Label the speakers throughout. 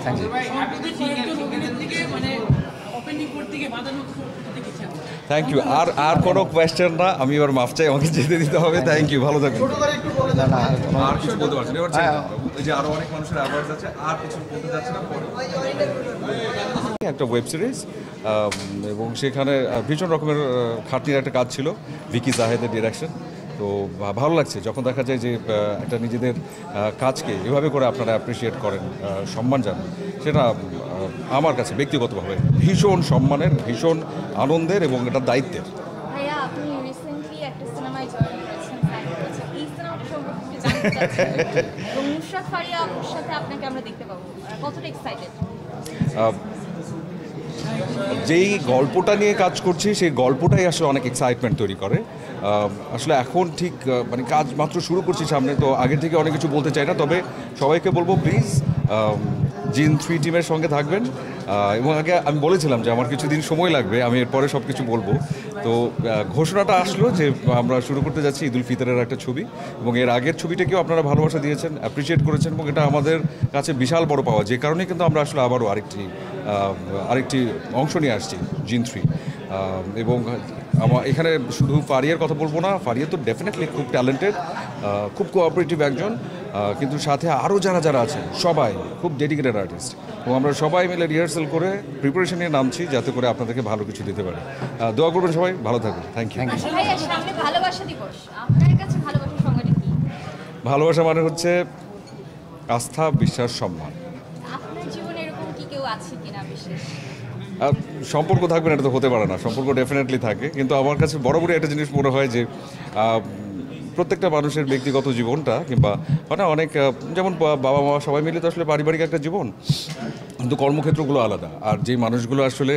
Speaker 1: Thank you.
Speaker 2: Thank you. আর কোনো question না, আমি এবার মাফ চাই, আমাকে যেতে দিতে হবে। থ্যাংক ইউ, ভালো থাকবেন।
Speaker 1: না না
Speaker 2: আর কিছু বলতে পারছেন এবার?
Speaker 1: হ্যাঁ।
Speaker 2: এই যে আরো অনেক মানুষের অ্যাওয়ার্ডস আছে, আর কিছু বলতে যাচ্ছে না পরে। একটা ওয়েব সিরিজ এবং সেখানে ভীষণ রকমের খাটনির একটা কাজ ছিল, ভিকি জাহেদের ডিরেকশন। তো ভালো লাগছে যখন দেখা যায় যে একটা নিজেদের কাজকে এভাবে করে আপনারা অ্যাপ্রিসিয়েট করেন, সম্মান জানান। সেটা আমার কাছে ব্যক্তিগতভাবে ভীষণ সম্মানের, ভীষণ আনন্দের এবং এটা দায়িত্বের।
Speaker 3: ভাইয়া, আপনি রিসেন্টলি একটা সিনেমায় জয়েন করেছেন, সাইন করেছেন। এই সিনেমাটা সম্পর্কে একটু জানতে চাচ্ছি এবং নুসরাত ফারিয়া আপুর সাথে আপনাকে আমরা দেখতে পাবো, কতটা এক্সাইটেড?
Speaker 2: যেই গল্পটা নিয়ে কাজ করছি সেই গল্পটাই আসলে অনেক এক্সাইটমেন্ট তৈরি করে। আসলে এখন ঠিক মানে কাজ মাত্র শুরু করছি সামনে, তো আগের থেকে অনেক কিছু বলতে চাই না। তবে সবাইকে বলবো প্লিজ জিন 3 টিমের সঙ্গে থাকবেন। এবং আগে আমি বলেছিলাম যে আমার কিছুদিন সময় লাগবে, আমি এরপরে সব কিছু বলবো। তো ঘোষণাটা আসলো যে আমরা শুরু করতে যাচ্ছি ঈদুল ফিতরের একটা ছবি, এবং এর আগের ছবিটাকেও আপনারা ভালোবাসা দিয়েছেন, অ্যাপ্রিসিয়েট করেছেন, এবং এটা আমাদের কাছে বিশাল বড় পাওয়া, যে কারণে কিন্তু আমরা আসলে আবারও আরেকটি অংশ নিয়ে আসছি, জিন 3। এবং আমার এখানে শুধু ফারিয়ার কথা বলবো না, ফারিয়া তো ডেফিনেটলি খুব ট্যালেন্টেড, খুব কোঅপারেটিভ একজন, কিন্তু সাথে আরও যারা আছেন সবাই খুব ডেডিকেটেড আর্টিস্ট, এবং আমরা সবাই মিলে রিহার্সাল করে প্রিপারেশন নিয়ে নামছি যাতে করে আপনাদেরকে ভালো কিছু দিতে পারি। দোয়া করবেন সবাই, ভালো থাকবেন। Thank you.
Speaker 3: ভাইয়া, সামনে ভালোবাসা দিবস, আপনার কাছে ভালোবাসার সংজ্ঞাটা কি?
Speaker 2: ভালোবাসা মানে হচ্ছে আস্থা, বিশ্বাস, সম্মান।
Speaker 3: আপনার জীবনে এরকম কি কেউ আছে কিনা বিশেষ?
Speaker 2: সম্পর্ক থাকবে না এটা তো হতে পারে না, সম্পর্ক ডেফিনেটলি থাকে, কিন্তু আমার কাছে বরাবরই একটা জিনিস মনে হয় যে প্রত্যেকটা মানুষের ব্যক্তিগত জীবনটা কিংবা মানে অনেক যেমন বাবা মা সবাই মিলে তো আসলে পারিবারিক একটা জীবন, কিন্তু কর্মক্ষেত্রগুলো আলাদা। আর যেই মানুষগুলো আসলে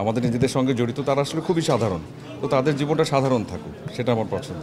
Speaker 2: আমাদের নিজেদের সঙ্গে জড়িত তারা আসলে খুবই সাধারণ, তো তাদের জীবনটা সাধারণ থাকুক, সেটা আমার পছন্দ।